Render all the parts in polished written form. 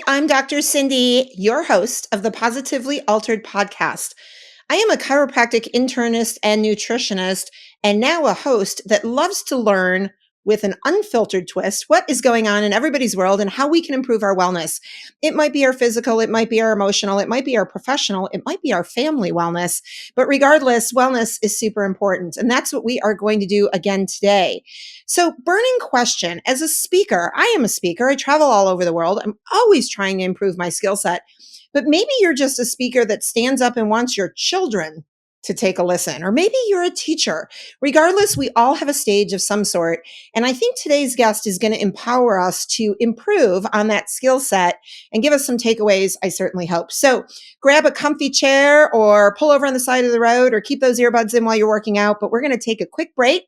I'm Dr. Cindy, your host of the Positively Altered podcast. I am a chiropractic internist and nutritionist, and now a host that loves to learn with an unfiltered twist what is going on in everybody's world and how we can improve our wellness. It might be our physical, it might be our emotional, it might be our professional, it might be our family wellness. But regardless, wellness is super important. And that's what we are going to do again today. So, burning question as a speaker, I am a speaker. I travel all over the world. I'm always trying to improve my skill set. But maybe you're just a speaker that stands up and wants your children to take a listen, or maybe you're a teacher. Regardless, we all have a stage of some sort. And I think today's guest is going to empower us to improve on that skill set and give us some takeaways, I certainly hope. So grab a comfy chair or pull over on the side of the road or keep those earbuds in while you're working out. But we're going to take a quick break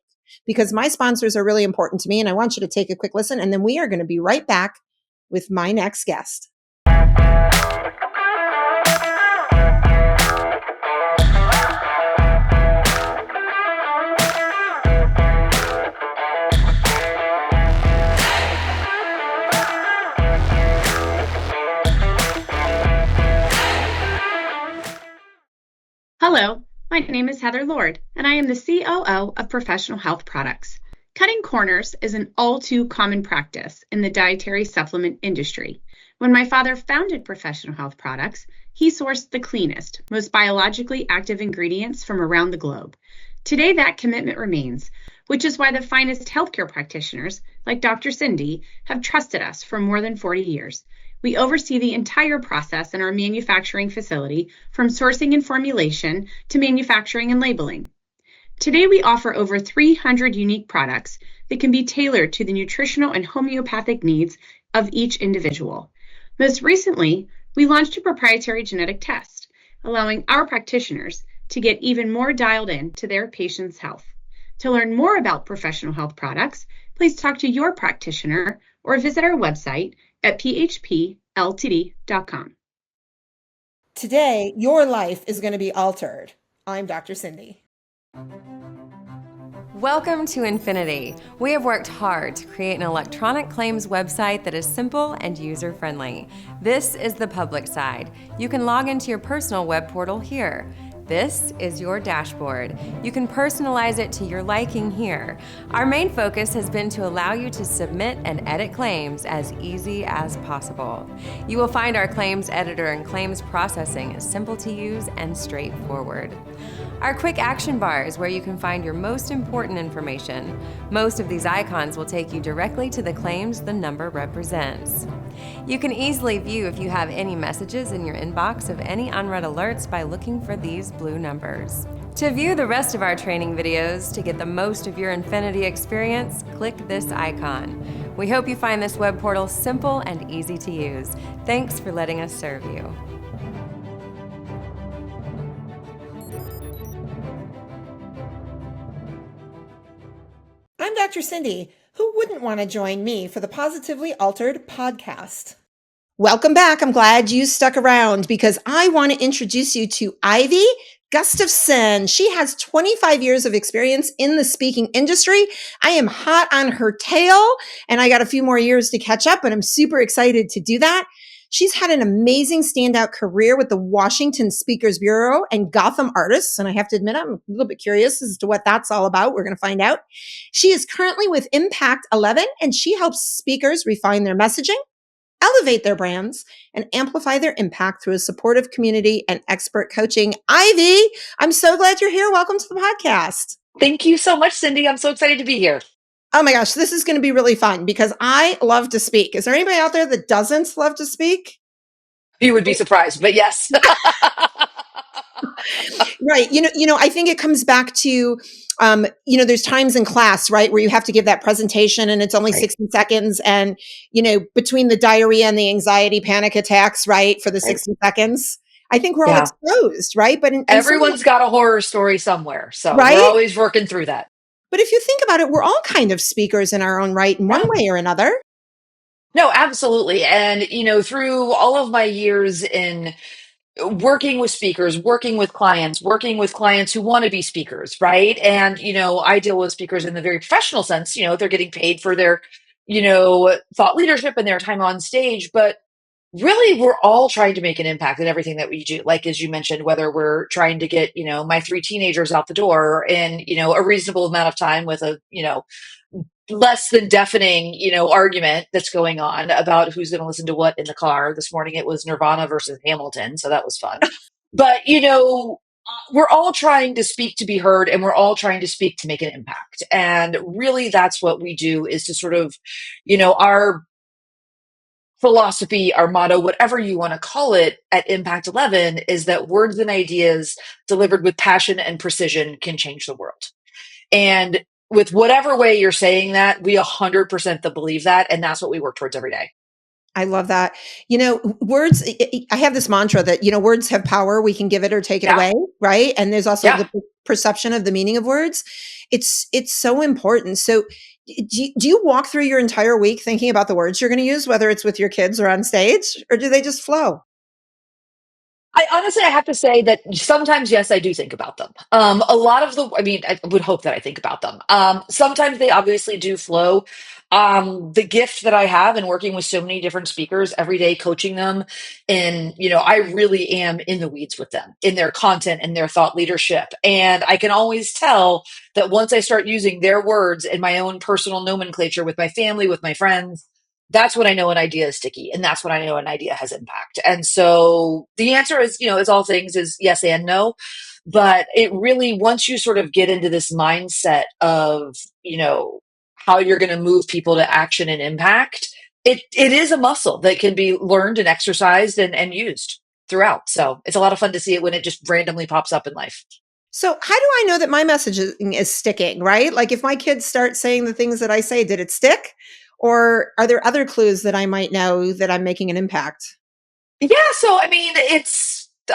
because my sponsors are really important to me. And I want you to take a quick listen. And then we are going to be right back with my next guest. Hello, my name is Heather Lord, and I am the COO of Professional Health Products. Cutting corners is an all too common practice in the dietary supplement industry. When my father founded Professional Health Products, he sourced the cleanest, most biologically active ingredients from around the globe. Today, that commitment remains, which is why the finest healthcare practitioners, like Dr. Cindy, have trusted us for more than 40 years. We oversee the entire process in our manufacturing facility, from sourcing and formulation to manufacturing and labeling. Today, we offer over 300 unique products that can be tailored to the nutritional and homeopathic needs of each individual. Most recently, we launched a proprietary genetic test, allowing our practitioners to get even more dialed in to their patients' health. To learn more about Professional Health Products, please talk to your practitioner or visit our website at phpltd.com. Today, your life is going to be altered. I'm Dr. Cindy. Welcome to Infinity. We have worked hard to create an electronic claims website that is simple and user-friendly. This is the public side. You can log into your personal web portal here. This is your dashboard. You can personalize it to your liking here. Our main focus has been to allow you to submit and edit claims as easy as possible. You will find our claims editor and claims processing is simple to use and straightforward. Our quick action bar is where you can find your most important information. Most of these icons will take you directly to the claims the number represents. You can easily view if you have any messages in your inbox of any unread alerts by looking for these blue numbers. To view the rest of our training videos to get the most of your Infinity experience, click this icon. We hope you find this web portal simple and easy to use. Thanks for letting us serve you. I'm Dr. Cindy. Who wouldn't want to join me for the Positively Altered podcast? Welcome back. I'm glad you stuck around because I want to introduce you to Ivy Gustafson. She has 25 years of experience in the speaking industry. I am hot on her tail and I got a few more years to catch up, but I'm super excited to do that. She's had an amazing standout career with the Washington Speakers Bureau and Gotham Artists. And I have to admit, I'm a little bit curious as to what that's all about. We're going to find out. She is currently with Impact 11, and she helps speakers refine their messaging, elevate their brands, and amplify their impact through a supportive community and expert coaching. Ivy, I'm so glad you're here. Welcome to the podcast. Thank you so much, Cindy. I'm so excited to be here. Oh my gosh, this is going to be really fun because I love to speak. Is there anybody out there that doesn't love to speak? You would be surprised, but yes. Right. I think it comes back to, there's times in class, right, where you have to give that presentation and it's only 60 seconds. And, between the diarrhea and the anxiety panic attacks, right, for the 60 seconds, I think we're all exposed, right? But everyone's got a horror story somewhere. So right? We're always working through that. But if you think about it, we're all kind of speakers in our own right in one way or another. No, absolutely. And, through all of my years in working with speakers, working with clients who want to be speakers, right? And, I deal with speakers in the very professional sense, they're getting paid for their, thought leadership and their time on stage. But Really, we're all trying to make an impact in everything that we do. Like, as you mentioned, whether we're trying to get, my three teenagers out the door in, a reasonable amount of time with a, less than deafening, argument that's going on about who's going to listen to what in the car. This morning it was Nirvana versus Hamilton, so that was fun. But, we're all trying to speak to be heard, and we're all trying to speak to make an impact. And really, that's what we do, is to sort of, our philosophy, our motto, whatever you want to call it at Impact 11, is that words and ideas delivered with passion and precision can change the world. And with whatever way you're saying that, we 100% believe that. And that's what we work towards every day. I love that. Words, I have this mantra that, words have power. We can give it or take it Yeah. away. Right. And there's also Yeah. the perception of the meaning of words. It's so important. So do you walk through your entire week thinking about the words you're going to use, whether it's with your kids or on stage, or do they just flow? I honestly, I have to say that sometimes, yes, I do think about them. A lot of I would hope that I think about them. Sometimes they obviously do flow. The gift that I have in working with so many different speakers every day, coaching them, and, I really am in the weeds with them in their content and their thought leadership. And I can always tell that once I start using their words in my own personal nomenclature with my family, with my friends, that's when I know an idea is sticky, and that's when I know an idea has impact. And so the answer is, as all things, is yes and no. But it really, once you sort of get into this mindset of, how you're going to move people to action and impact, it is a muscle that can be learned and exercised and used throughout. So it's a lot of fun to see it when it just randomly pops up in life. So how do I know that my messaging is sticking, right? Like if my kids start saying the things that I say, did it stick? Or are there other clues that I might know that I'm making an impact? Yeah, so I mean,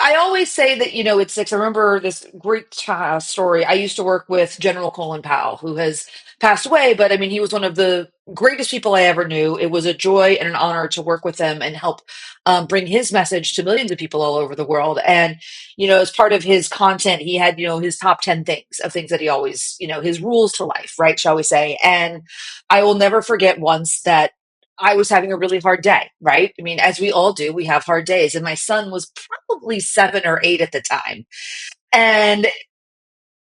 I always say that, it's six. I remember this great story. I used to work with General Colin Powell, who has passed away, but I mean, he was one of the greatest people I ever knew. It was a joy and an honor to work with him and help bring his message to millions of people all over the world. And, as part of his content, he had, his top 10 things of things that he always, his rules to life, right, shall we say. And I will never forget once that I was having a really hard day, right? I mean, as we all do, we have hard days. And my son was probably 7 or 8 at the time. And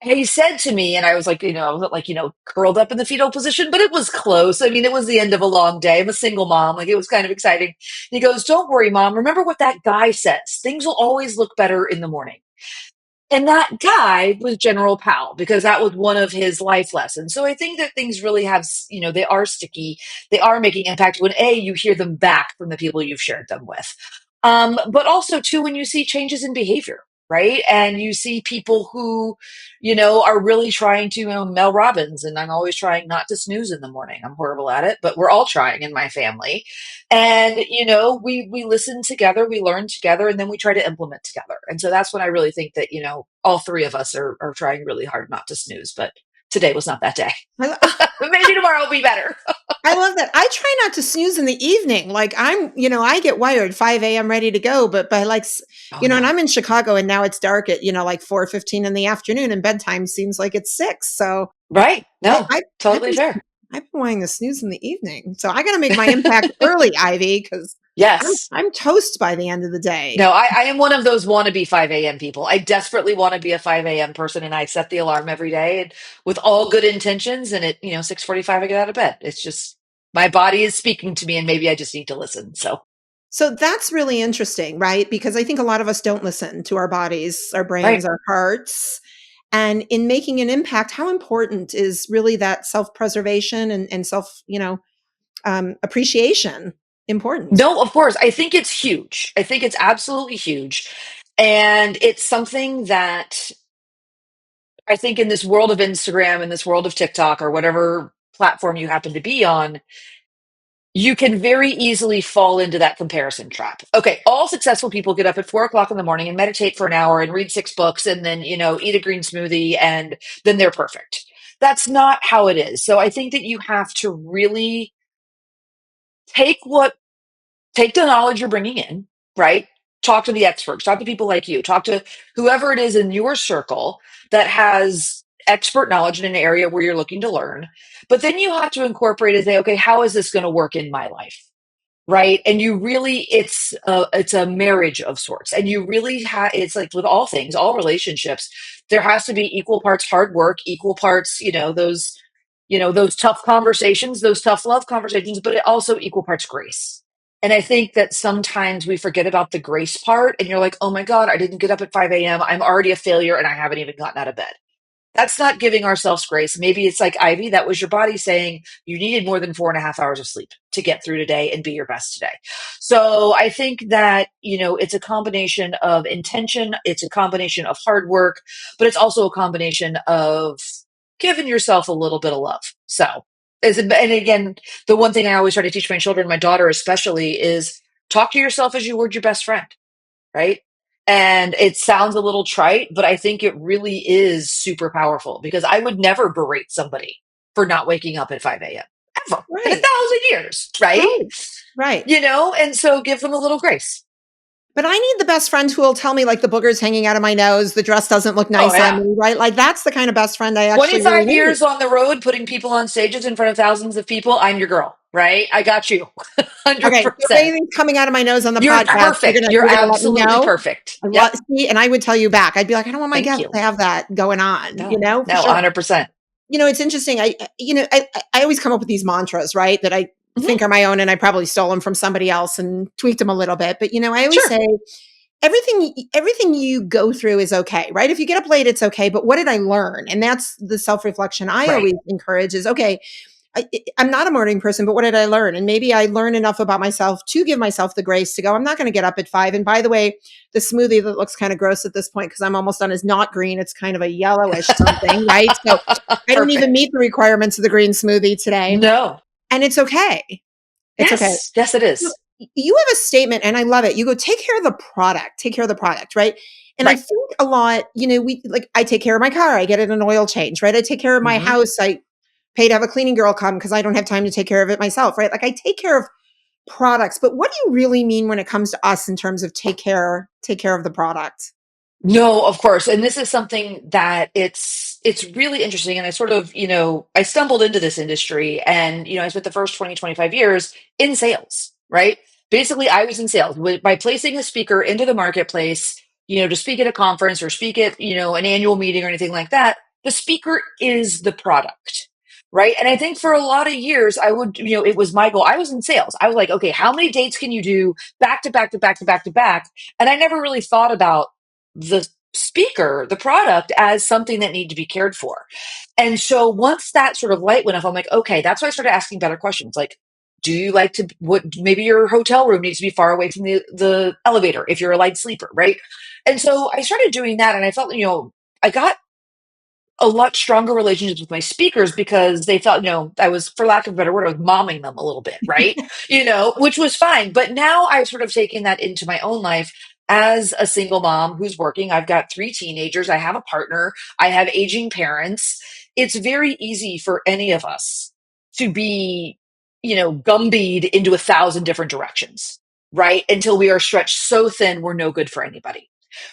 he said to me, and I was like, I wasn't like, curled up in the fetal position, but it was close. I mean, it was the end of a long day. I'm a single mom. Like, it was kind of exciting. He goes, "Don't worry, mom. Remember what that guy says. Things will always look better in the morning." And that guy was General Powell, because that was one of his life lessons. So I think that things really have, they are sticky. They are making impact when you hear them back from the people you've shared them with. But also too, when you see changes in behavior, right? And you see people who, are really trying to, Mel Robbins, and I'm always trying not to snooze in the morning. I'm horrible at it, but we're all trying in my family. And, we listen together, we learn together, and then we try to implement together. And so that's when I really think that, all three of us are trying really hard not to snooze, but today was not that day. Maybe tomorrow will be better. I love that. I try not to snooze in the evening. Like I get wired 5 a.m. ready to go, but by Oh, and no. I'm in Chicago and now it's dark at, like 4:15 in the afternoon and bedtime seems like it's 6. So Right. I, No, I, I've totally been, fair. I've been wanting to snooze in the evening. So I got to make my impact early, Ivy, because Yes. I'm toast by the end of the day. No, I am one of those wannabe 5 a.m. people. I desperately want to be a 5 a.m. person, and I set the alarm every day and with all good intentions. And at 6:45, I get out of bed. It's just my body is speaking to me, and maybe I just need to listen. So that's really interesting, right? Because I think a lot of us don't listen to our bodies, our brains, right. our hearts. And in making an impact, how important is really that self-preservation and self, appreciation important? No, of course. I think it's huge. I think it's absolutely huge. And it's something that I think in this world of Instagram, in this world of TikTok, or whatever platform you happen to be on, you can very easily fall into that comparison trap. Okay, all successful people get up at 4 o'clock in the morning and meditate for an hour and read 6 books and then, eat a green smoothie, and then they're perfect. That's not how it is. So I think that you have to really take what take the knowledge you're bringing in, right? Talk to the experts, talk to people like you, talk to whoever it is in your circle that has expert knowledge in an area where you're looking to learn. But then you have to incorporate and say, okay, how is this going to work in my life? right? And you really, it's a marriage of sorts. And you really have, it's like with all things, all relationships, there has to be equal parts hard work, equal parts, those tough conversations, those tough love conversations, but it also equal parts grace. And I think that sometimes we forget about the grace part, and you're like, oh my God, I didn't get up at 5 a.m. I'm already a failure and I haven't even gotten out of bed. That's not giving ourselves grace. Maybe it's like, Ivy, that was your body saying you needed more than 4.5 hours of sleep to get through today and be your best today. So I think that, it's a combination of intention, it's a combination of hard work, but it's also a combination of giving yourself a little bit of love. So, and again, the one thing I always try to teach my children, my daughter especially, is talk to yourself as you would your best friend, right? And it sounds a little trite, but I think it really is super powerful, because I would never berate somebody for not waking up at 5 a.m. ever in Right. 1,000 years, right? Right. Right. And so give them a little grace. But I need the best friend who will tell me, like, the booger's hanging out of my nose, the dress doesn't look Oh, nice on yeah. me, right? Like, that's the kind of best friend I actually really 25 need. years on the road, putting people on stages in front of thousands of people. I'm your girl, right? I got you. Okay, so if 100%. anything's coming out of my nose on the You're podcast, perfect. you're You're gonna let me absolutely know. perfect. I Yep. see, and I would tell you back. I'd be like, I don't want my Thank guests you. to have that going on, No, for no, sure. 100%. It's interesting. I always come up with these mantras, right? That I Mhm. think are my own, and I probably stole them from somebody else and tweaked them a little bit. But I always Sure. say everything you go through is okay, right? If you get up late, it's okay. But what did I learn? And that's the self reflection I Right. always encourage. Is okay. I'm not a morning person, but what did I learn? And maybe I learned enough about myself to give myself the grace to go, I'm not going to get up at 5. And by the way, the smoothie that looks kind of gross at this point, because I'm almost done, is not green. It's kind of a yellowish something, right? So I didn't even Perfect. meet the requirements of the green smoothie today. No. And it's okay. It's okay. Yes. Yes, it You is. you have a statement, and I love it. You go, take care of the product, take care of the product, right? And I Right. think a lot, I take care of my car, I get it an oil change, right? I take care of my Hmm. house, I pay to have a cleaning girl come because I don't have time to take care of it myself, right? Like, I take care of products, but what do you really mean when it comes to us in terms of take care of the product? No, of course. And this is something that it's really interesting. And I sort of, I stumbled into this industry, and, I spent the first 20, 25 years in sales, right? Basically, I was in sales by placing a speaker into the marketplace, to speak at a conference or speak at, an annual meeting or anything like that. The speaker is the product. Right. And I think for a lot of years, I would, it was my goal. I was in sales. I was like, okay, how many dates can you do back to back to back to back to back? And I never really thought about the speaker, the product, as something that needed to be cared for. And so once that sort of light went off, I'm like, okay, that's why I started asking better questions. Like, do you like to, what, maybe your hotel room needs to be far away from the elevator if you're a light sleeper, right? And so I started doing that, and I felt, I got a lot stronger relationships with my speakers, because they felt, I was, for lack of a better word, I was momming them a little bit, right? Which was fine. But now I've sort of taken that into my own life as a single mom who's working. I've got 3 teenagers. I have a partner. I have aging parents. It's very easy for any of us to be, gumbied into 1,000 different directions, right? Until we are stretched so thin, we're no good for anybody.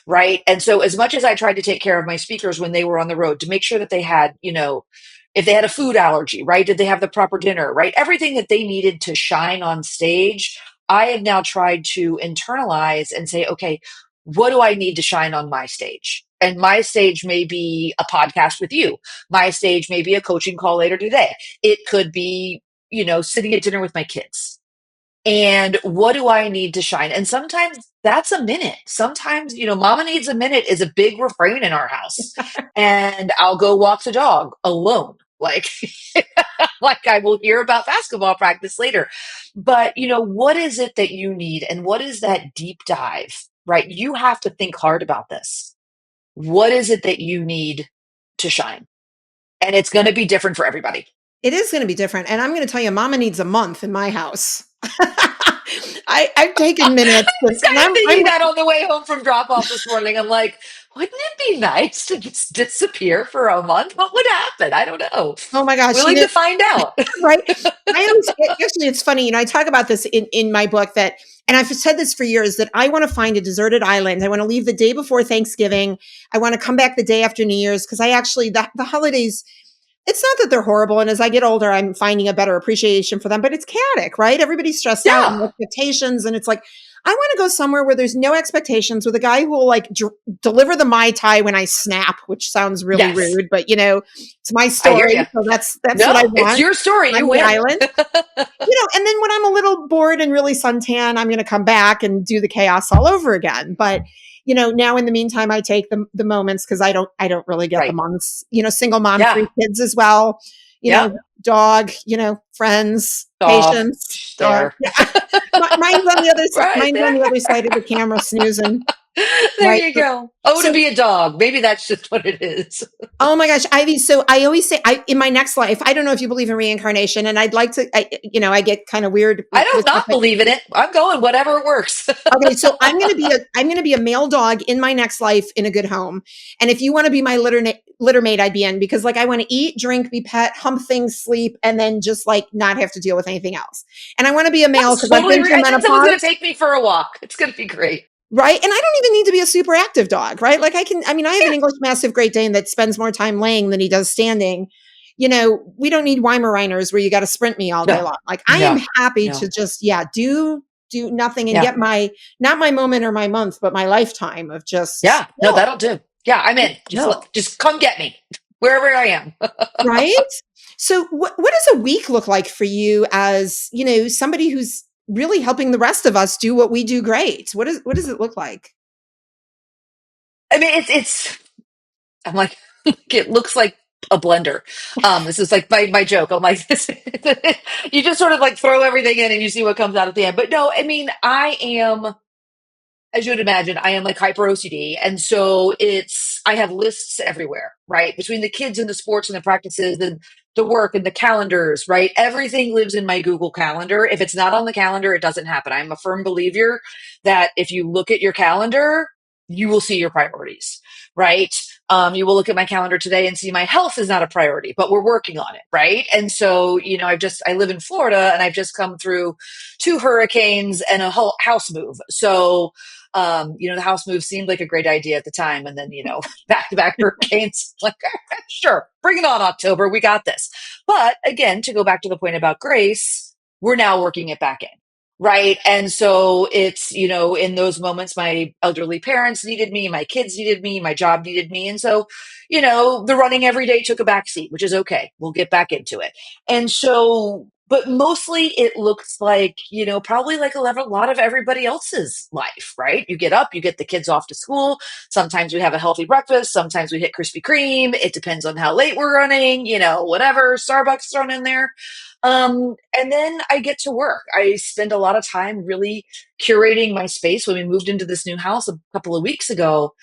Right. And so, as much as I tried to take care of my speakers when they were on the road, to make sure that they had, if they had a food allergy, right? Did they have the proper dinner, right? Everything that they needed to shine on stage, I have now tried to internalize and say, okay, what do I need to shine on my stage? And my stage may be a podcast with you. My stage may be a coaching call later today. It could be, sitting at dinner with my kids. And what do I need to shine? And sometimes that's a minute. Sometimes, mama needs a minute is a big refrain in our house. And I'll go walk the dog alone. Like, like I will hear about basketball practice later. But, what is it that you need? And what is that deep dive, right? You have to think hard about this. What is it that you need to shine? And it's going to be different for everybody. It is going to be different. And I'm going to tell you, mama needs a month in my house. I've taken minutes, I was and kind of I'm thinking that on the way home from drop off this morning. I'm like, wouldn't it be nice to just disappear for a month? What would happen? I don't know. oh my gosh, Willing to find out. right? Actually, it's funny. I talk about this in my book that, and I've said this for years, that I want to find a deserted island. I want to leave the day before Thanksgiving. I want to come back the day after New Year's, because I actually, the holidays, it's not that they're horrible. And as I get older, I'm finding a better appreciation for them, but it's chaotic, right? Everybody's stressed out and Yeah. expectations. And it's like, I want to go somewhere where there's no expectations with a guy who will like deliver the Mai Tai when I snap, which sounds really Yes. rude, but it's my I hear story. you. So that's what I No, it's want your story. on You the win. island. And then when I'm a little bored and really suntan, I'm going to come back and do the chaos all over again. But now in the meantime, I take the moments because I don't really get the Right. months. Single mom, Yeah. 3 kids as well. Yeah. Dog. Friends, Oh, patience, dog. there. Yeah. Mine's on the other side. Right Mine's on there. the other side of the camera, snoozing. There Right. you go. Oh, to So be a dog. Maybe that's just what it is. oh my gosh, Ivy. So I always say, in my next life, I don't know if you believe in reincarnation, and I'd like to, I get kind of weird I with don't stuff. not believe in it. I'm going whatever works. Okay, so I'm gonna be a male dog in my next life in a good home, and if you want to be my litter mate, I'd be in because like I want to eat, drink, be pet, hump things, sleep, and then just like not have to deal with anything else. And I want to be a male That's because I've totally. been through And then someone's going to menopause. take me for a walk. It's going to be great. Right. And I don't even need to be a super active dog, right? Like I have an English Mastiff Great Dane that spends more time laying than he does standing. We don't need Weimaraners where you got to sprint me all day No, long. Like I am no, happy to no. just, do nothing and Yeah, get not my moment or my month, but my lifetime of just yeah. No, chill. that'll do. Yeah, I'm in. Chill. Just come get me wherever I am. Right. So what does a week look like for you as, somebody who's really helping the rest of us do what we do great? What does it look like? I mean, it's. I'm like, it looks like a blender. This is like my joke. I'm like, this, you just sort of like throw everything in and you see what comes out at the end. But no, I mean, I am. As you would imagine, I am like hyper OCD. And so I have lists everywhere, right? Between the kids and the sports and the practices and the work and the calendars, right? Everything lives in my Google Calendar. If it's not on the calendar, it doesn't happen. I'm a firm believer that if you look at your calendar, you will see your priorities, right? You will look at my calendar today and see my health is not a priority, but we're working on it, right? And so, I live in Florida and I've just come through 2 hurricanes and a whole house move. So, the house move seemed like a great idea at the time. And then, back to back hurricanes, like, sure, bring it on, October. We got this. But again, to go back to the point about grace, we're now working it back in. Right. And so it's, in those moments, my elderly parents needed me, my kids needed me, my job needed me. And so, the running every day took a back seat, which is okay. We'll get back into it. And so, but mostly it looks like, probably like a lot of everybody else's life, right? You get up, you get the kids off to school. Sometimes we have a healthy breakfast. Sometimes we hit Krispy Kreme. It depends on how late we're running, whatever, Starbucks thrown in there. And then I get to work. I spend a lot of time really curating my space. When we moved into this new house a couple of weeks ago,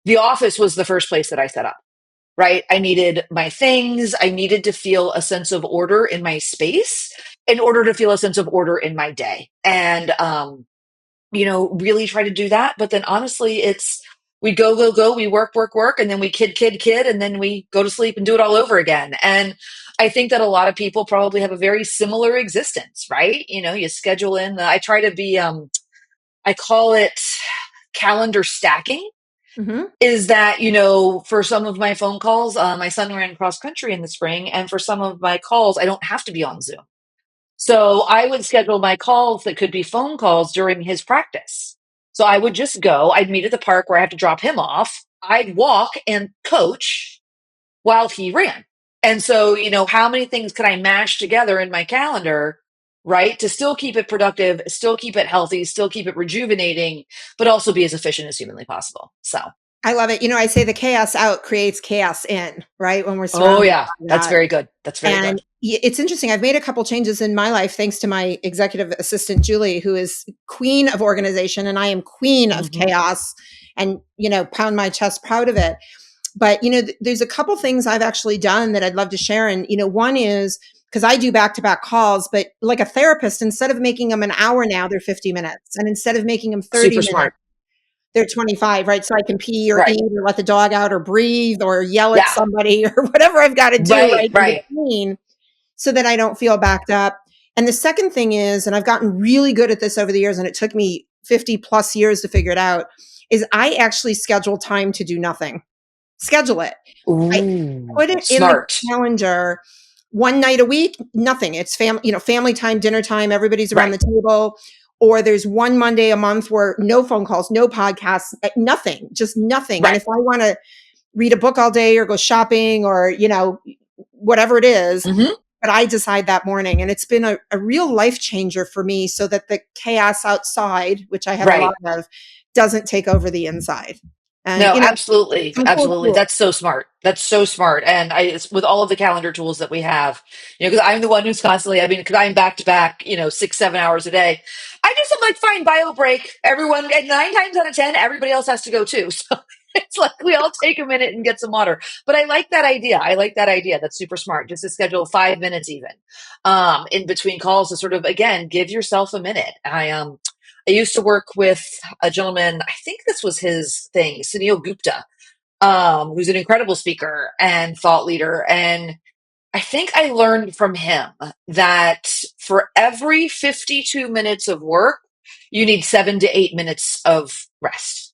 the office was the first place that I set up, right? I needed my things. I needed to feel a sense of order in my space in order to feel a sense of order in my day. And, really try to do that. But then honestly, we go, we work, and then we kid, and then we go to sleep and do it all over again. And I think that a lot of people probably have a very similar existence, right? You schedule in, I try to be, I call it calendar stacking. Mm-hmm. Is that, for some of my phone calls, my son ran cross country in the spring. And for some of my calls, I don't have to be on Zoom. So I would schedule my calls that could be phone calls during his practice. So I would just go, I'd meet at the park where I have to drop him off. I'd walk and coach while he ran. And so, how many things could I mash together in my calendar, right? To still keep it productive, still keep it healthy, still keep it rejuvenating, but also be as efficient as humanly possible. So, I love it. I say the chaos out creates chaos in, right? When we're oh surrounded yeah, by that's that. very good. That's very And good. it's interesting. I've made a couple changes in my life thanks to my executive assistant, Julie, who is queen of organization and I am queen of Mm-hmm. chaos and, pound my chest proud of it. But, there's a couple things I've actually done that I'd love to share. And, one is because I do back-to-back calls, but like a therapist, instead of making them an hour now, they're 50 minutes. And instead of making them 30 Super minutes, smart. they're 25, right? So I can pee or Right. eat or let the dog out or breathe or yell at Yeah. somebody or whatever I've got to do Right. right in Right. between so that I don't feel backed up. And the second thing is, and I've gotten really good at this over the years, and it took me 50 plus years to figure it out, is I actually schedule time to do nothing. schedule it. I Ooh, put it in the smart. calendar one night a week, nothing. It's family time, dinner time, everybody's around Right. the table. Or there's one Monday a month where no phone calls, no podcasts, nothing, just nothing. And Right. if I want to read a book all day or go shopping or, whatever it is, Hmm. but I decide that morning. And it's been a real life changer for me so that the chaos outside, which I have a lot Right. of, doesn't take over the inside. And, No, absolutely. some cool Absolutely. tools. That's so smart. That's so smart. And with all of the calendar tools that we have, because I'm the one who's constantly, because I'm back to back, 6, 7 hours a day. I just am like, fine, bio break. Everyone, and 9 times out of 10, everybody else has to go too. So it's like we all take a minute and get some water. But I like that idea. I like that idea. That's super smart. Just to schedule 5 minutes even, in between calls to sort of, again, give yourself a minute. I used to work with a gentleman, I think this was his thing, Sunil Gupta, who's an incredible speaker and thought leader. And I think I learned from him that for every 52 minutes of work, you need 7 to 8 minutes of rest.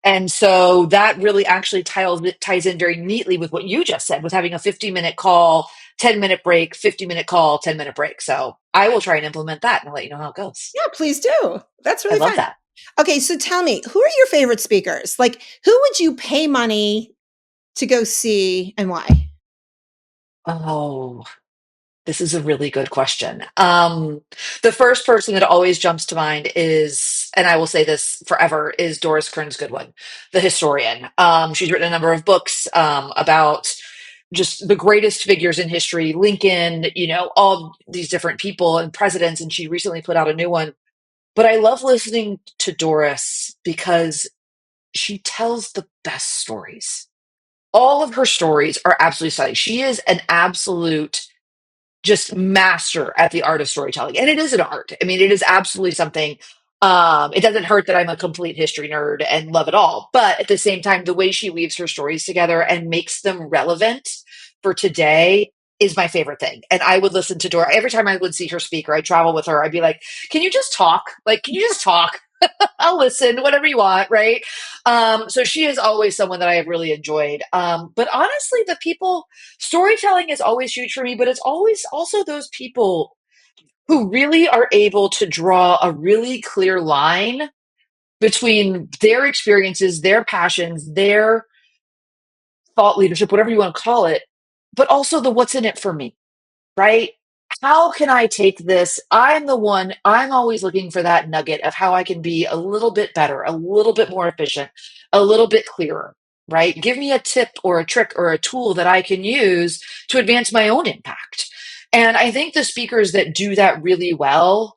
And so that really actually ties in very neatly with what you just said, with having a 50-minute call, 10-minute break, 50-minute call, 10-minute break. So I will try and implement that and I'll let you know how it goes. Yeah, please do. That's I really love fun. that. Okay, so tell me, who are your favorite speakers? Like, who would you pay money to go see and why? Oh, this is a really good question. The first person that always jumps to mind is, and I will say this forever, is Doris Kearns Goodwin, the historian. She's written a number of books about just the greatest figures in history, Lincoln, all these different people and presidents, and she recently put out a new one. But I love listening to Doris because she tells the best stories. All of her stories are absolutely stunning. She is an absolute just master at the art of storytelling. And it is an art. I mean, it is absolutely something. It doesn't hurt that I'm a complete history nerd and love it all. But at the same time, the way she weaves her stories together and makes them relevant for today is my favorite thing. And I would listen to Dora every time I would see her speak or I travel with her. I'd be like, can you just talk? Like, can you just talk? I'll listen, whatever you want, right? So she is always someone that I have really enjoyed. But honestly, the people, storytelling is always huge for me, but it's always also those people who really are able to draw a really clear line between their experiences, their passions, their thought leadership, whatever you want to call it, but also the what's in it for me, right? How can I take this? I'm always looking for that nugget of how I can be a little bit better, a little bit more efficient, a little bit clearer, right? Give me a tip or a trick or a tool that I can use to advance my own impact. And I think the speakers that do that really well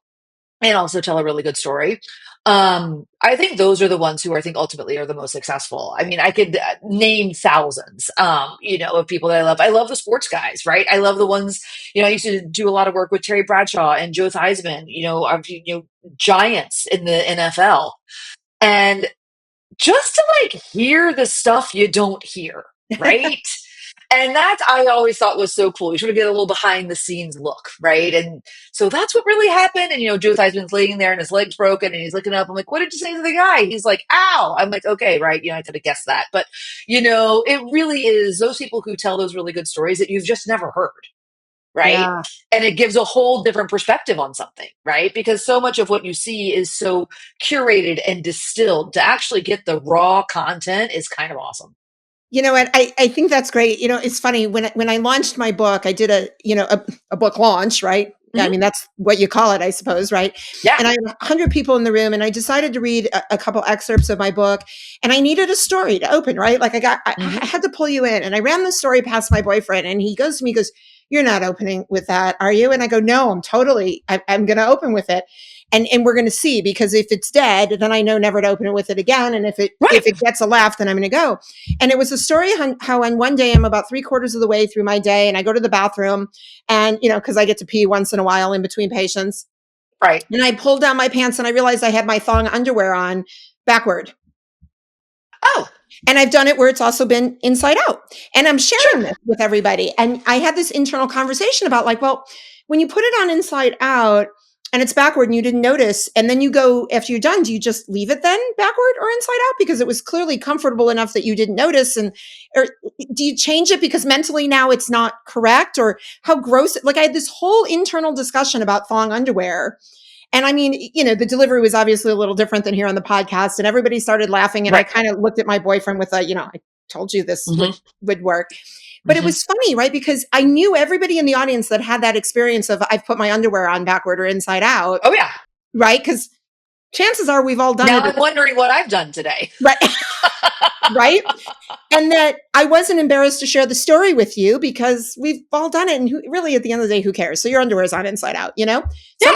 and also tell a really good story. I think those are the ones who I think ultimately are the most successful. I mean, I could name thousands, of people that I love. I love the sports guys, right? I love the ones, I used to do a lot of work with Terry Bradshaw and Joe Theismann, giants in the NFL. And just to like hear the stuff you don't hear, right? And that I always thought was so cool. You sort of get a little behind the scenes look, right? And so that's what really happened. And Joe Theismann's laying there and his leg's broken and he's looking up. I'm like, what did you say to the guy? He's like, ow. I'm like, okay, right. I could have guessed that. But it really is those people who tell those really good stories that you've just never heard. Right. Yeah. And it gives a whole different perspective on something, right? Because so much of what you see is so curated and distilled. To actually get the raw content is kind of awesome. You know what? I think that's great. It's funny when I launched my book, I did a book launch, right? I Hmm. mean, that's what you call it, I suppose, right? Yeah. And I had 100 people in the room, and I decided to read a couple excerpts of my book, and I needed a story to open, right? Like I Hmm. had to pull you in, and I ran the story past my boyfriend, and he goes to me, he goes, "You're not opening with that, are you?" And I go, "No, I'm going to open with it." And we're going to see, because if it's dead, then I know never to open it with it again. And if Right. it gets a laugh, then I'm going to go. And it was a story how on one day I'm about 3/4 of the way through my day and I go to the bathroom and, because I get to pee once in a while in between patients. Right. And I pulled down my pants and I realized I had my thong underwear on backward. Oh, And I've done it where it's also been inside out. And I'm sharing sure. this with everybody. And I had this internal conversation about like, well, when you put it on inside out, and it's backward and you didn't notice. And then you go, after you're done, do you just leave it then backward or inside out? Because it was clearly comfortable enough that you didn't notice. And or do you change it because mentally now it's not correct, or how gross? Like I had this whole internal discussion about thong underwear. And I mean, the delivery was obviously a little different than here on the podcast, and everybody started laughing. And I Right. kind of looked at my boyfriend with I told you this Mm-hmm. would work. But it was funny, right? Because I knew everybody in the audience that had that experience of I've put my underwear on backward or inside out. Oh, yeah. Right? Because chances are we've all done Now it. I'm wondering what I've done today. Right. Right. And that I wasn't embarrassed to share the story with you because we've all done it. And really, at the end of the day, who cares? So your underwear is on inside out, Some Yeah.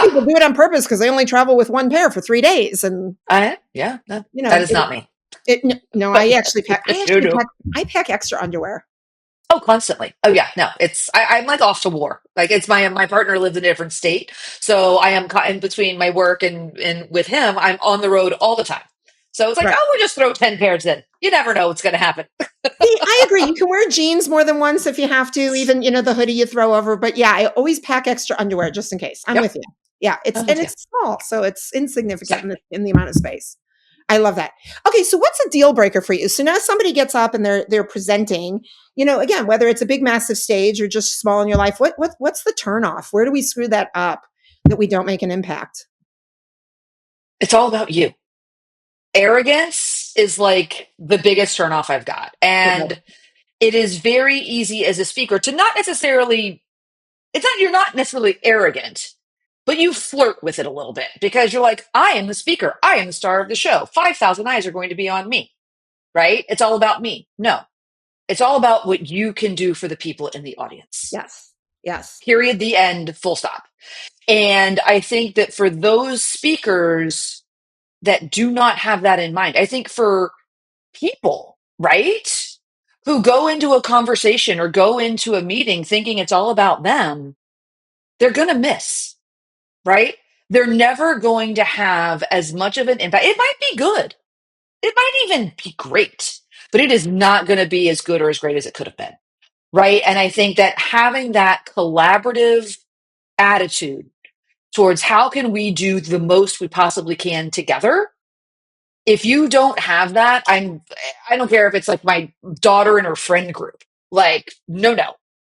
people do it on purpose because they only travel with one pair for 3 days. And, Yeah. No, that is not me. No, I actually pack No. I pack extra underwear. Oh, constantly. Oh, yeah. No, I'm like off to war. Like it's my partner lives in a different state. So I am caught in between my work and with him, I'm on the road all the time. So it's like, Right. oh, we'll just throw 10 pairs in. You never know what's going to happen. See, I agree. You can wear jeans more than once if you have to, even, the hoodie you throw over. But yeah, I always pack extra underwear just in case. I'm Yep. with you. Yeah. I'm with you. It's small. So it's insignificant in the amount of space. I love that. Okay. So what's a deal breaker for you? So now somebody gets up and they're presenting, again, whether it's a big, massive stage or just small in your life, what's the turnoff? Where do we screw that up that we don't make an impact? It's all about you. Arrogance is like the biggest turnoff I've got. And it is very easy as a speaker to you're not necessarily arrogant, but you flirt with it a little bit because you're like, I am the speaker. I am the star of the show. 5,000 eyes are going to be on me, right? It's all about me. No, it's all about what you can do for the people in the audience. Yes. Yes. Period. The end. Full stop. And I think that for those speakers that do not have that in mind, I think for people, right, who go into a conversation or go into a meeting thinking it's all about them, they're going to miss, right? They're never going to have as much of an impact. It might be good. It might even be great, but it is not going to be as good or as great as it could have been, right? And I think that having that collaborative attitude towards how can we do the most we possibly can together. If you don't have that, I don't care if it's like my daughter and her friend group. Like, no,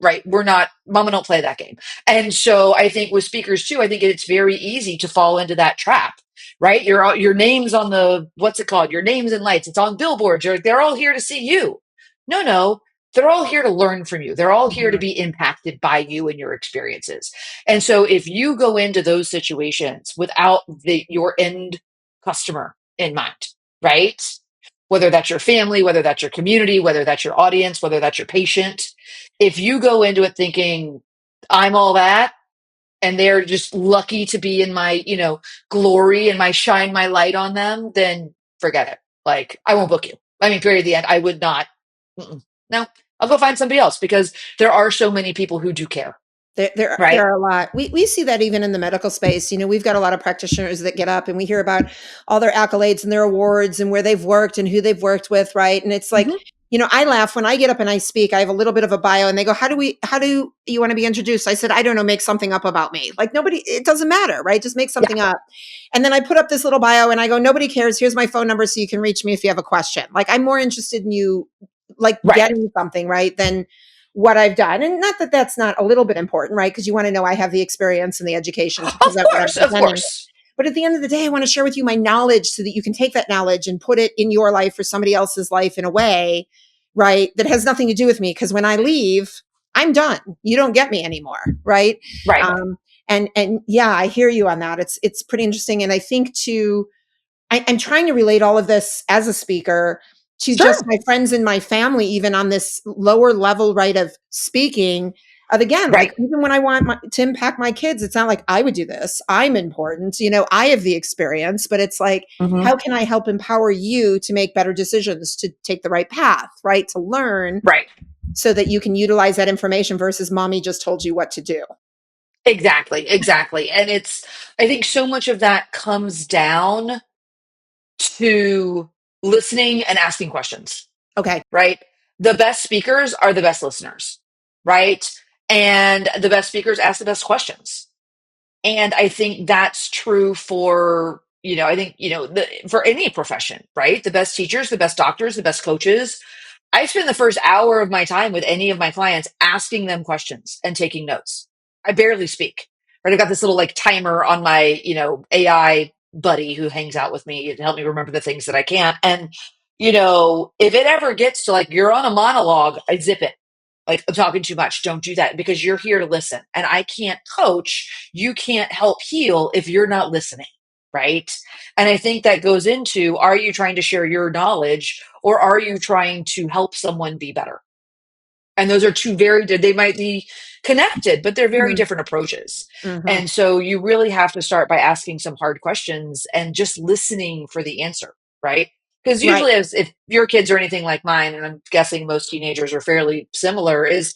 right? Mama don't play that game. And so I think with speakers too, I think it's very easy to fall into that trap, right? Your name's on what's it called? Your name's in lights. It's on billboards. They're all here to see you. No, they're all here to learn from you. They're all here to be impacted by you and your experiences. And so if you go into those situations without your end customer in mind, right? Whether that's your family, whether that's your community, whether that's your audience, whether that's your patient. If you go into it thinking, I'm all that, and they're just lucky to be in my, glory and my shine my light on them, then forget it. Like, I won't book you. I mean, period, the end. I would not. No, I'll go find somebody else because there are so many people who do care. There are a lot. We see that even in the medical space. We've got a lot of practitioners that get up and we hear about all their accolades and their awards and where they've worked and who they've worked with, right? And it's like, I laugh when I get up and I speak. I have a little bit of a bio and they go, how do you want to be introduced? I said, I don't know, make something up about me. Like it doesn't matter, right? Just make something up. And then I put up this little bio and I go, nobody cares. Here's my phone number so you can reach me if you have a question. Like I'm more interested in you, like getting something, right? Than what I've done. And not that that's not a little bit important, right? Because you want to know I have the experience and the education to present Of course. But at the end of the day, I want to share with you my knowledge so that you can take that knowledge and put it in your life or somebody else's life in a way, right, that has nothing to do with me. Because when I leave, I'm done. You don't get me anymore, right? Right. And yeah, I hear you on that. It's pretty interesting. And I think I'm trying to relate all of this as a speaker to just my friends and my family, even on this lower level, right, of speaking. Again, like even when I want to impact my kids, it's not like I would do this. I'm important. I have the experience, but it's like, how can I help empower you to make better decisions, to take the right path, right, to learn, so that you can utilize that information versus mommy just told you what to do. Exactly. And I think so much of that comes down to listening and asking questions. Okay. Right? The best speakers are the best listeners, right? And the best speakers ask the best questions. And I think that's true for, for any profession, right? The best teachers, the best doctors, the best coaches. I spend the first hour of my time with any of my clients asking them questions and taking notes. I barely speak, right? I've got this little like timer on my, AI buddy who hangs out with me to help me remember the things that I can't. And, if it ever gets to like, you're on a monologue, I zip it. Like, I'm talking too much. Don't do that because you're here to listen. And I can't coach. You can't help heal if you're not listening. Right. And I think that goes into, are you trying to share your knowledge or are you trying to help someone be better? And those are two they might be connected, but they're very different approaches. And so you really have to start by asking some hard questions and just listening for the answer. Right. Because Right. usually if your kids are anything like mine, and I'm guessing most teenagers are fairly similar, is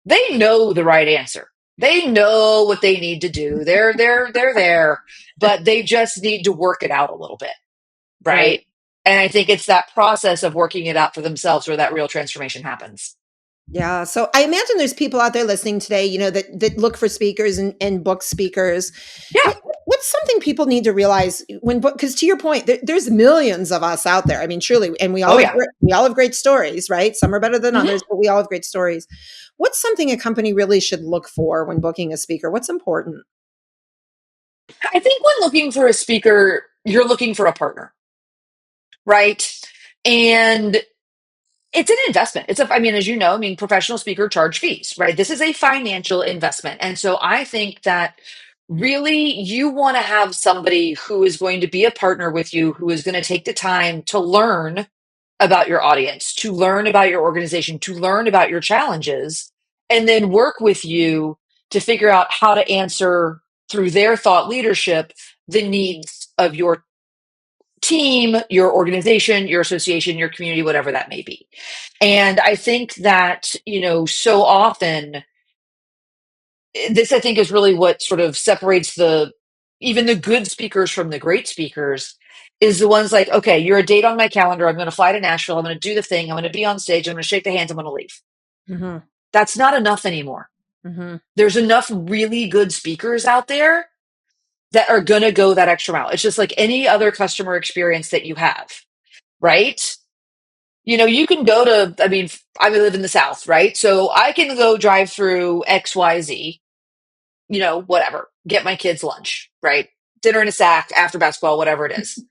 they know the right answer. They know what they need to do. They're there, but they just need to work it out a little bit. Right. Right. And I think it's that process of working it out for themselves where that real transformation happens. Yeah. So I imagine there's people out there listening today, that look for speakers and book speakers. Yeah. What's something people need to realize because to your point, there's millions of us out there. I mean, truly, and we all have great stories, right? Some are better than others, but we all have great stories. What's something a company really should look for when booking a speaker? What's important? I think when looking for a speaker, you're looking for a partner, right? And it's an investment. As you know, professional speaker charge fees, right? This is a financial investment. And so I think that really you want to have somebody who is going to be a partner with you, who is going to take the time to learn about your audience, to learn about your organization, to learn about your challenges, and then work with you to figure out how to answer through their thought leadership the needs of your team, your organization, your association, your community, whatever that may be. And I think that, so often this, I think, is really what sort of separates even the good speakers from the great speakers is the ones like, okay, you're a date on my calendar. I'm going to fly to Nashville. I'm going to do the thing. I'm going to be on stage. I'm going to shake the hands. I'm going to leave. Mm-hmm. That's not enough anymore. Mm-hmm. There's enough really good speakers out there that are going to go that extra mile. It's just like any other customer experience that you have, right? You can go to, I live in the South, right? So I can go drive through XYZ, whatever, get my kids lunch, right? Dinner in a sack, after basketball, whatever it is.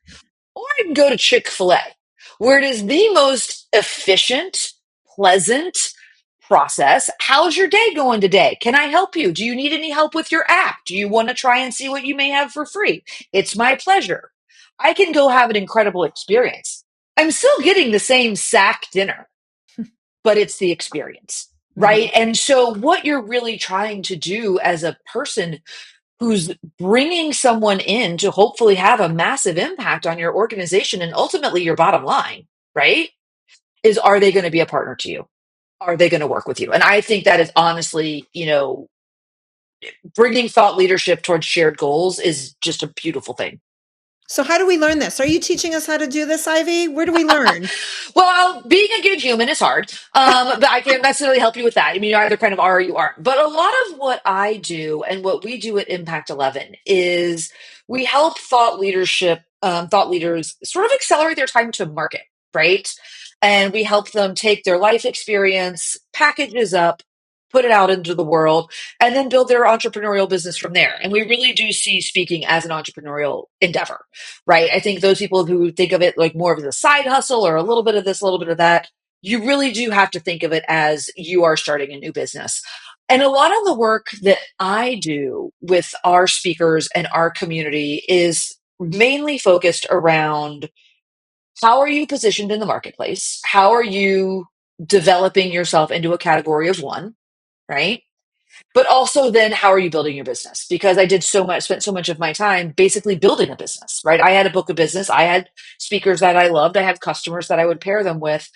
Or I can go to Chick-fil-A, where it is the most efficient, pleasant process. How's your day going today? Can I help you? Do you need any help with your app? Do you want to try and see what you may have for free? It's my pleasure. I can go have an incredible experience. I'm still getting the same sack dinner, but it's the experience, right? And so what you're really trying to do as a person who's bringing someone in to hopefully have a massive impact on your organization and ultimately your bottom line, right? Is, are they going to be a partner to you? Are they going to work with you? And I think that is honestly, bringing thought leadership towards shared goals is just a beautiful thing. So how do we learn this? Are you teaching us how to do this, Ivy? Where do we learn? Well, being a good human is hard, but I can't necessarily help you with that. You either kind of are or you aren't. But a lot of what I do and what we do at Impact 11 is we help thought leaders sort of accelerate their time to market, right? And we help them take their life experience, packages up, put it out into the world, and then build their entrepreneurial business from there. And we really do see speaking as an entrepreneurial endeavor, right? I think those people who think of it like more of as a side hustle or a little bit of this, a little bit of that, you really do have to think of it as you are starting a new business. And a lot of the work that I do with our speakers and our community is mainly focused around how are you positioned in the marketplace? How are you developing yourself into a category of one, right? But also then how are you building your business? Because I spent so much of my time basically building a business, right? I had a book of business. I had speakers that I loved. I had customers that I would pair them with.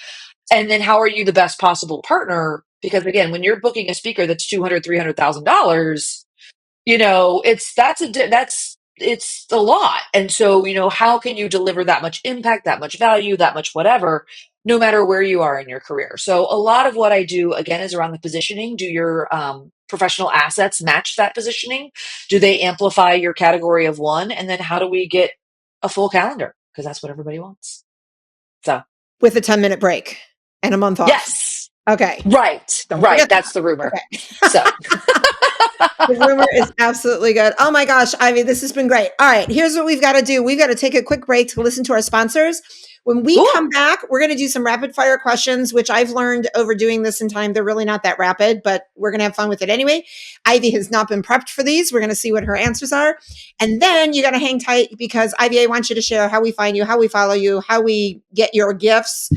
And then how are you the best possible partner? Because again, when you're booking a speaker that's $200,000, $300,000, it's a lot. And so, how can you deliver that much impact, that much value, that much whatever, no matter where you are in your career? So a lot of what I do again is around the positioning. Do your professional assets match that positioning? Do they amplify your category of one? And then how do we get a full calendar? Because that's what everybody wants. So, with a 10-minute break and a month off. yes, Okay. right, Don't right. forget that. That's the rumor. Okay. So, The rumor is absolutely good. Oh my gosh, Ivy, this has been great. All right, here's what we've got to do. We've got to take a quick break to listen to our sponsors. When we cool. come back, we're going to do some rapid fire questions, which I've learned over doing this in time. They're really not that rapid, but we're going to have fun with it anyway. Ivy has not been prepped for these. We're going to see what her answers are. And then you got to hang tight because Ivy, I want you to share how we find you, how we follow you, how we get your gifts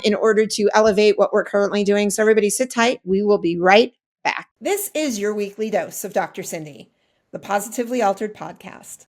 in order to elevate what we're currently doing. So everybody sit tight. We will be right back. This is your weekly dose of Dr. Cindy, the Positively Altered podcast.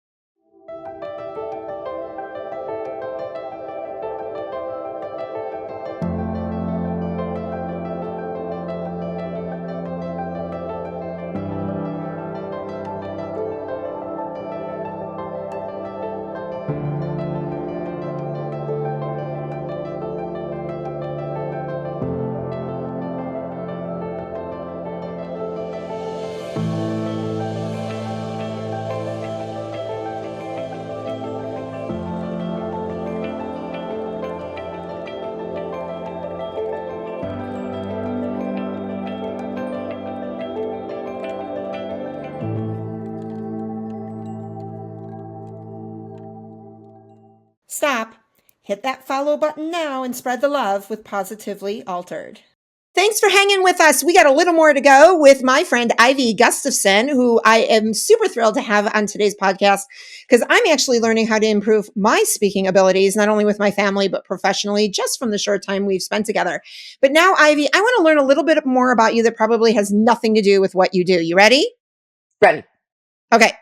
Stop. Hit that follow button now and spread the love with Positively Altered. Thanks for hanging with us. We got a little more to go with my friend Ivy Gustafson, who I am super thrilled to have on today's podcast because I'm actually learning how to improve my speaking abilities, not only with my family, but professionally, just from the short time we've spent together. But now, Ivy, I want to learn a little bit more about you that probably has nothing to do with what you do. You ready? Ready. Okay.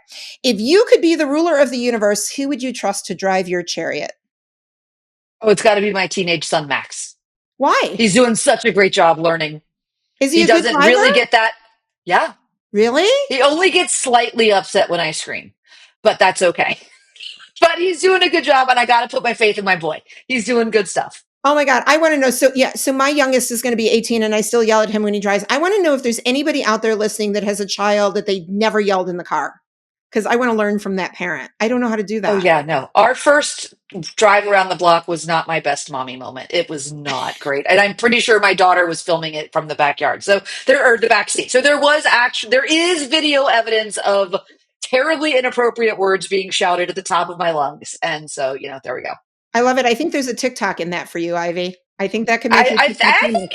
If you could be the ruler of the universe, who would you trust to drive your chariot? Oh, it's got to be my teenage son, Max. Why? He's doing such a great job learning. Is he He a good doesn't driver? really get that. Yeah. Really? He only gets slightly upset when I scream, but that's okay. But he's doing a good job, and I got to put my faith in my boy. He's doing good stuff. Oh my God. I want to know. So, yeah. So, my youngest is going to be 18, and I still yell at him when he drives. I want to know if there's anybody out there listening that has a child that they never yelled in the car because I want to learn from that parent. I don't know how to do Oh, that. yeah, no. Our first drive around the block was not my best mommy moment. It was not great. And I'm pretty sure my daughter was filming it from the backyard. So or the back seat. So there is video evidence of terribly inappropriate words being shouted at the top of my lungs. And so, there we go. I love it. I think there's a TikTok in that for you, Ivy. I think that could make I, you I, TikTok I famous. think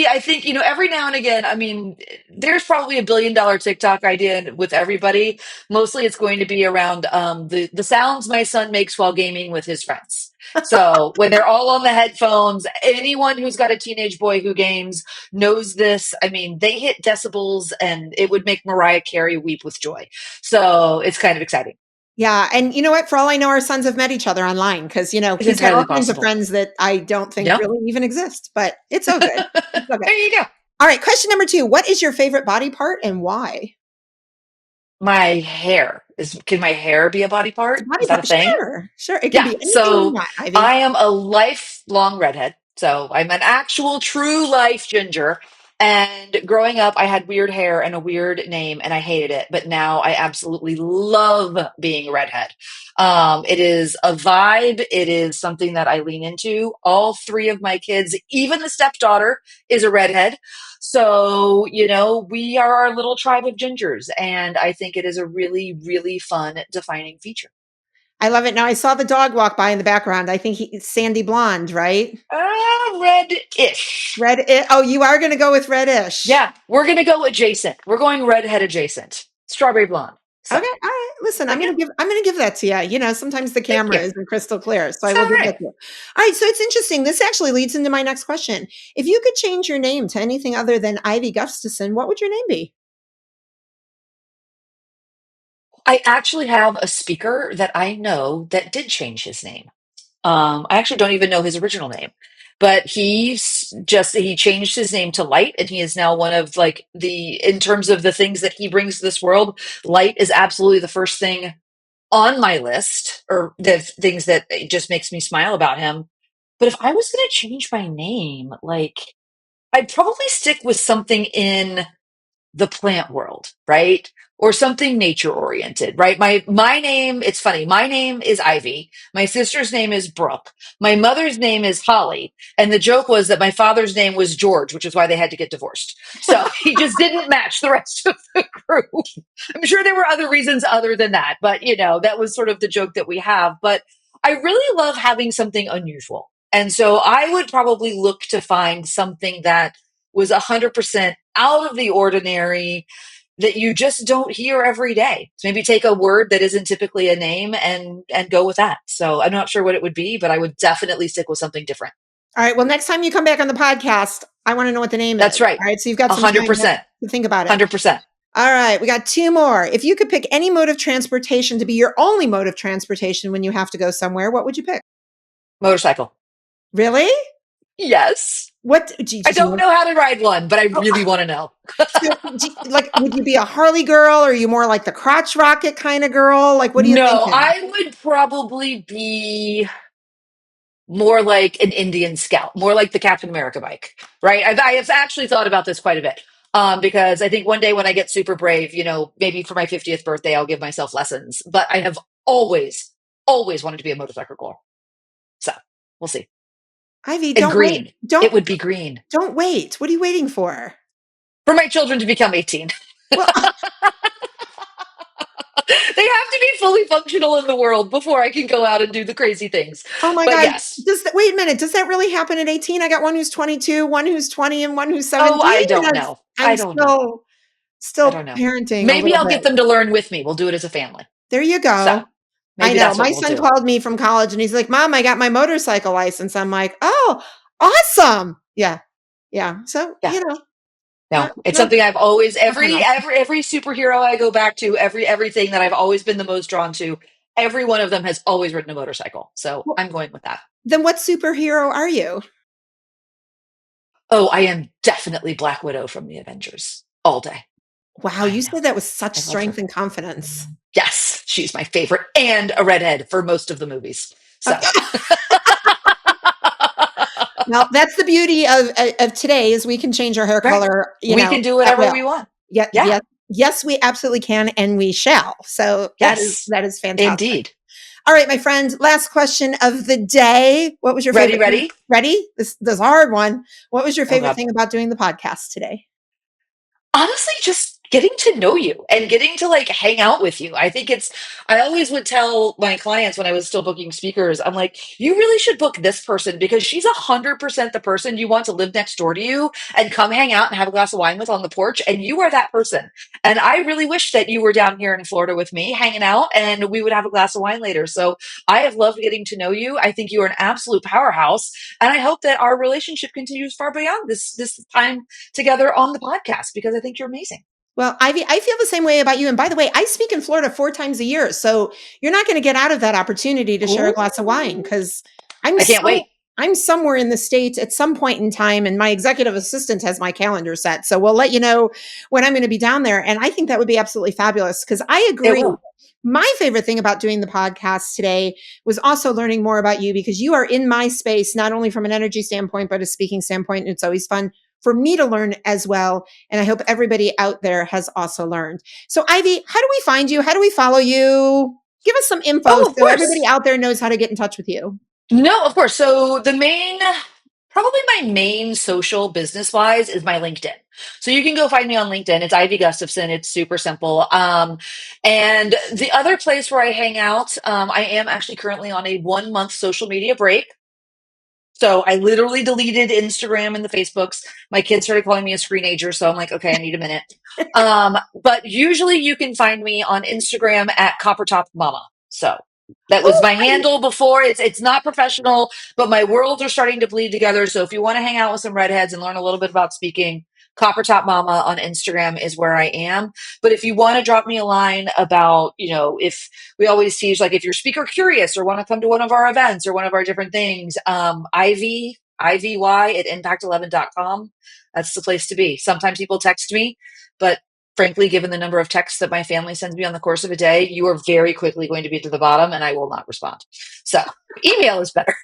I think, every now and again, I mean, there's probably $1 billion TikTok idea with everybody. Mostly it's going to be around the sounds my son makes while gaming with his friends. So when they're all on the headphones, anyone who's got a teenage boy who games knows this. I mean, they hit decibels and it would make Mariah Carey weep with joy. So it's kind of exciting. Yeah. And you know what? For all I know, our sons have met each other online because, It's he's got all entirely kinds of possible. friends that I don't think Yep. really even exist, but it's okay. It's okay. There you go. All right. Question number 2. What is your favorite body part and why? My hair can my hair be a body part? Body Is that a part. thing? Sure. Sure. It can Yeah. be anything you So want, Ivy. I am a lifelong redhead. So I'm an actual true life ginger. And growing up, I had weird hair and a weird name, and I hated it. But now I absolutely love being a redhead. It is a vibe. It is something that I lean into. All 3 of my kids, even the stepdaughter, is a redhead. So, we are our little tribe of gingers. And I think it is a really, really fun defining feature. I love it. Now I saw the dog walk by in the background. I think he's sandy blonde, right? Red-ish. Oh, you are going to go with reddish. Yeah, we're going to go adjacent. We're going redhead adjacent. Strawberry blonde. So, Okay. All right. Listen, I'm yeah. going to give that to you. Sometimes the Thank camera you. isn't crystal clear, so I It's will all give that right. to you. All right. So it's interesting. This actually leads into my next question. If you could change your name to anything other than Ivy Gustafson, what would your name be? I actually have a speaker that I know that did change his name. I actually don't even know his original name, but he changed his name to Light, and he is now one of in terms of the things that he brings to this world, Light is absolutely the first thing on my list, or the things that it just makes me smile about him. But if I was going to change my name, I'd probably stick with something in the plant world, right? Or something nature oriented, right? My name, it's funny. My name is Ivy. My sister's name is Brooke. My mother's name is Holly. And the joke was that my father's name was George, which is why they had to get divorced. So he just didn't match the rest of the group. I'm sure there were other reasons other than that, but that was sort of the joke that we have. But I really love having something unusual. And so I would probably look to find something that was 100% out of the ordinary that you just don't hear every day. So maybe take a word that isn't typically a name and go with that. So I'm not sure what it would be, but I would definitely stick with something different. All right. Well, next time you come back on the podcast, I want to know what the name is. That's right. All right. So you've got some time 100%. to think about it. 100%. All right. We got two more. If you could pick any mode of transportation to be your only mode of transportation when you have to go somewhere, what would you pick? Motorcycle. Really? Yes. What? I don't know how to ride one, but I really want to know. So, would you be a Harley girl, or are you more like the crotch rocket kind of girl? Like, what do you think? No, I would probably be more like an Indian scout, more like the Captain America bike, right? I have actually thought about this quite a bit. Because I think one day when I get super brave, maybe for my 50th birthday, I'll give myself lessons. But I have always, always wanted to be a motorcycle girl. So we'll see. Ivy, And don't green. wait. Don't, it would be green. Don't wait. What are you waiting for? For my children to become 18. Well, they have to be fully functional in the world before I can go out and do the crazy things. oh my But God. yes. Wait a minute. Does that really happen at 18? I got one who's 22, one who's 20, and one who's 17. Oh, I don't know. I'm I don't know. still I don't know. parenting a Maybe little I'll bit. get them to learn with me. We'll do it as a family. There you go. So maybe I know. that's what My we'll son do. called me from college and he's like, Mom, I got my motorcycle license. I'm like, oh, awesome. Yeah. Yeah. So, Yeah. No, it's something I've always, every superhero I go back to, everything that I've always been the most drawn to, every one of them has always ridden a motorcycle. So I'm going with that. Then what superhero are you? Oh, I am definitely Black Widow from the Avengers all day. Wow. You said that with such strength and confidence. Yes. She's my favorite, and a redhead for most of the movies. So. Well, that's the beauty of today is we can change our hair color. We can do whatever we want. Yes, we absolutely can, and we shall. So that is fantastic. Indeed. All right, my friend. Last question of the day. What was your favorite? Ready? This is a hard one. What was your favorite thing about doing the podcast today? Honestly, just getting to know you and getting to hang out with you. I think I always would tell my clients when I was still booking speakers, I'm like, you really should book this person because she's 100% the person you want to live next door to you and come hang out and have a glass of wine with on the porch. And you are that person. And I really wish that you were down here in Florida with me hanging out and we would have a glass of wine later. So I have loved getting to know you. I think you are an absolute powerhouse. And I hope that our relationship continues far beyond this time together on the podcast because I think you're amazing. Well, Ivy, I feel the same way about you. And by the way, I speak in Florida 4 times a year. So you're not going to get out of that opportunity to share a glass of wine because I can't wait. I'm somewhere in the States at some point in time, and my executive assistant has my calendar set. So we'll let you know when I'm going to be down there. And I think that would be absolutely fabulous because I agree. My favorite thing about doing the podcast today was also learning more about you because you are in my space, not only from an energy standpoint, but a speaking standpoint. And it's always fun for me to learn as well. And I hope everybody out there has also learned. So Ivy, how do we find you? How do we follow you? Give us some info so everybody out there knows how to get in touch with you. No, of course. So probably my main social business wise is my LinkedIn. So you can go find me on LinkedIn. It's Ivy Gustafson. It's super simple. And the other place where I hang out, I am actually currently on a 1-month social media break. So I literally deleted Instagram and the Facebooks. My kids started calling me a screenager. So I'm like, okay, I need a minute. But usually you can find me on Instagram at Coppertop Mama. So that was my handle before. It's not professional, but my worlds are starting to bleed together. So if you want to hang out with some redheads and learn a little bit about speaking, Coppertop Mama on Instagram is where I am. But if you want to drop me a line about, if we always teach, if you're speaker curious or want to come to one of our events or one of our different things, Ivy at impact11.com. That's the place to be. Sometimes people text me, but frankly, given the number of texts that my family sends me on the course of a day, you are very quickly going to be to the bottom and I will not respond. So email is better.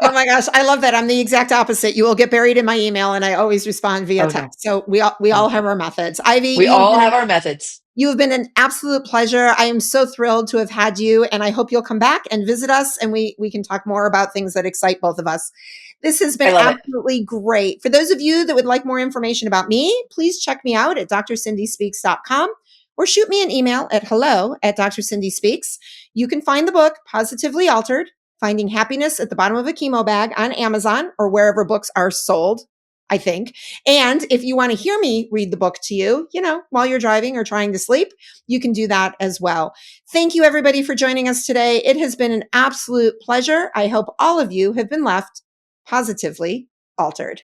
Oh my gosh, I love that. I'm the exact opposite. You will get buried in my email, and I always respond via Oh no. text. So we all have our methods. Ivy, We all have our methods. you have been an absolute pleasure. I am so thrilled to have had you, and I hope you'll come back and visit us, and we can talk more about things that excite both of us. This has I been love it. absolutely great. For those of you that would like more information about me, please check me out at drscindyspeaks.com or shoot me an email at hello@drscindyspeaks. You can find the book Positively Altered, Finding Happiness at the Bottom of a Chemo Bag on Amazon or wherever books are sold, I think. And if you want to hear me read the book to you, while you're driving or trying to sleep, you can do that as well. Thank you, everybody, for joining us today. It has been an absolute pleasure. I hope all of you have been left positively altered.